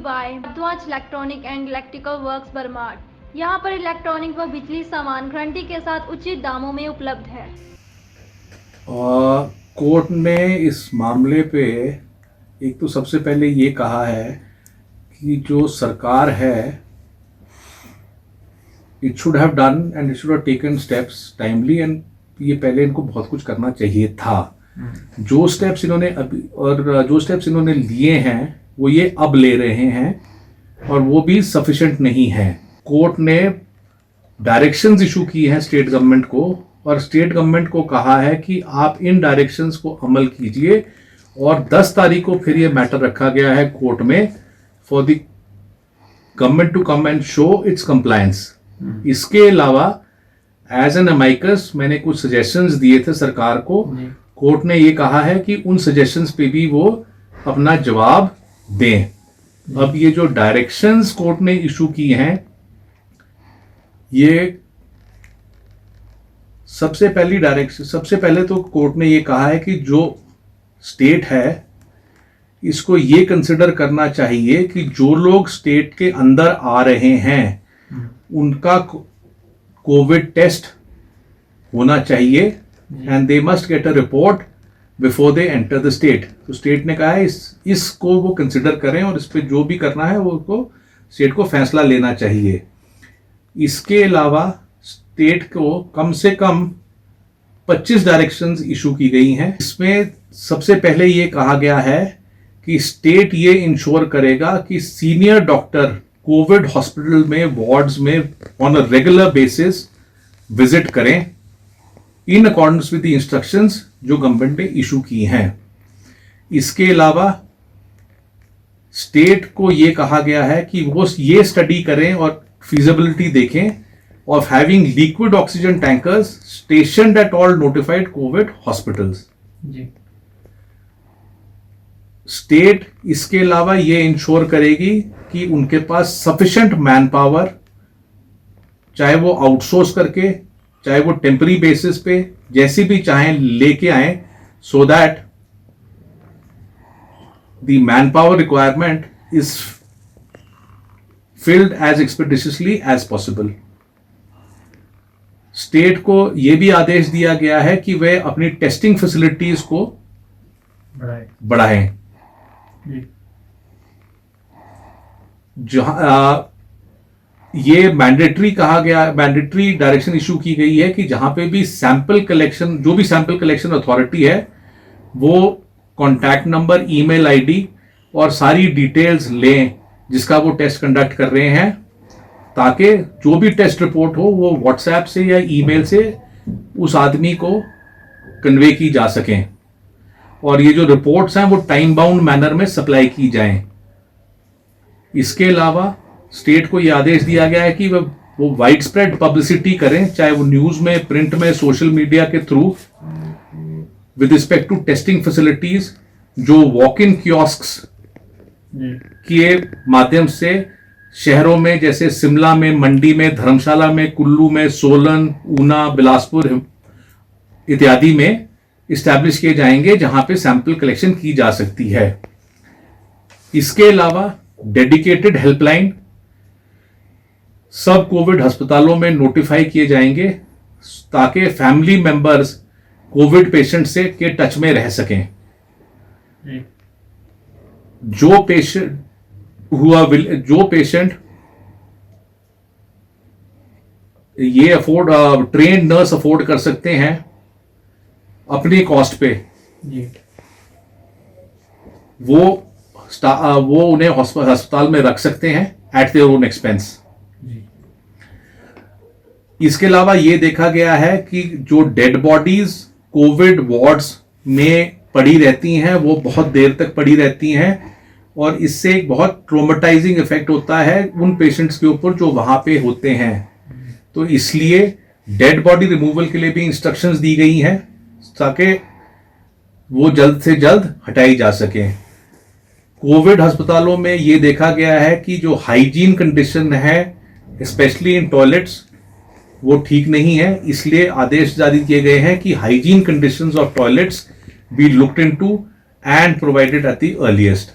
Bye ध्वज electronic and electrical works बरमाड। यहाँ पर इलेक्ट्रॉनिक व बिजली सामान गारंटी के साथ उचित दामों में उपलब्ध है। कोर्ट ने इस मामले पे एक तो सबसे पहले ये कहा है कि जो सरकार है it should have done and it should have taken steps timely, and ये पहले इनको बहुत कुछ करना चाहिए था। जो स्टेप्स इन्होंने लिए हैं वो ये अब ले रहे हैं, और वो भी सफिशिएंट नहीं है। कोर्ट ने डायरेक्शंस इशू की हैं स्टेट गवर्नमेंट को, और स्टेट गवर्नमेंट को कहा है कि आप इन डायरेक्शंस को अमल कीजिए, और 10 तारीख को फिर ये मैटर रखा गया है कोर्ट में for the government to come and show its compliance. इसके अलावा एज एन अमाइकस मैंने कुछ सजेशंस दिए थे सरकार को। कोर्ट ने ये कहा है कि उन सजेशंस पे भी वो अपना जवाब दें। अब ये जो डायरेक्शंस कोर्ट ने इशू की हैं, ये सबसे पहले तो कोर्ट ने ये कहा है कि जो स्टेट है इसको ये कंसिडर करना चाहिए कि जो लोग स्टेट के अंदर आ रहे हैं उनका कोविड टेस्ट होना चाहिए, and they must get a report before they enter the state. तो स्टेट ने कहा है इसको वो कंसिडर करें, और इस पे जो भी करना है वो स्टेट को फैसला लेना चाहिए। इसके अलावा स्टेट को कम से कम 25 डायरेक्शंस इशू की गई हैं। इसमें सबसे पहले ये कहा गया है कि स्टेट ये इंश्योर करेगा कि सीनियर डॉक्टर कोविड हॉस्पिटल में वार्ड्स में on a regular basis visit करें in accordance with the instructions जो गवर्नमेंट ने इशू की हैं। इसके अलावा स्टेट को यह कहा गया है कि वो ये स्टडी करें और फीजिबिलिटी देखें of having liquid oxygen tankers stationed at all notified Covid hospitals. State इसके अलावा ये इंश्योर करेगी कि उनके पास सफिशिएंट मैन पावर, चाहे वो आउटसोर्स करके चाहे वो टेम्पररी बेसिस पे जैसी भी चाहें लेके आए, so that the man power requirement is filled as expeditiously as possible. State को यह भी आदेश दिया गया है कि वे अपनी टेस्टिंग फैसिलिटीज को बढ़ाएं। जहां ये मैंडेटरी डायरेक्शन इशू की गई है कि जहां पे भी सैंपल कलेक्शन, जो भी सैंपल कलेक्शन अथॉरिटी है वो कॉन्टैक्ट नंबर, ईमेल आईडी और सारी डिटेल्स लें जिसका वो टेस्ट कंडक्ट कर रहे हैं, ताकि जो भी टेस्ट रिपोर्ट हो वो व्हाट्सएप से या ईमेल से उस आदमी को कन्वे की जा सकें, और ये जो रिपोर्ट्स हैं वो टाइम बाउंड मैनर में सप्लाई की जाएं। इसके अलावा स्टेट को यह आदेश दिया गया है कि वो वाइड स्प्रेड पब्लिसिटी करें, चाहे वो न्यूज में, प्रिंट में, सोशल मीडिया के through, with respect to testing facilities, जो वॉक इन कियोस्क्स के माध्यम से शहरों में जैसे शिमला में, मंडी में, धर्मशाला में, कुल्लू में, सोलन, ऊना, बिलासपुर इत्यादि में इस्टेब्लिश किए जाएंगे जहां पे सैंपल कलेक्शन की जा सकती है। इसके अलावा डेडिकेटेड हेल्पलाइन सब कोविड अस्पतालों में नोटिफाई किए जाएंगे ताकि फैमिली मेंबर्स कोविड पेशेंट से के टच में रह सकें। जो पेशेंट ये ट्रेन्ड नर्स अफोर्ड कर सकते हैं अपनी कॉस्ट पे, वो उन्हें अस्पताल में रख सकते हैं एट देयर ओन एक्सपेंस। इसके अलावा यह देखा गया है कि जो डेड बॉडीज कोविड वार्ड्स में पड़ी रहती हैं वो बहुत देर तक पड़ी रहती हैं, और इससे एक बहुत ट्रोमेटाइजिंग इफेक्ट होता है उन पेशेंट्स के ऊपर जो वहां पे होते हैं। तो इसलिए डेड बॉडी रिमूवल के लिए भी इंस्ट्रक्शंस दी गई हैं ताकि वो जल्द से जल्द हटाई जा सके। कोविड अस्पतालों में ये देखा गया है कि जो हाइजीन कंडीशन है स्पेशली इन टॉयलेट्स वो ठीक नहीं है, इसलिए आदेश जारी किए गए हैं कि hygiene conditions of toilets B looked into and provided at the earliest.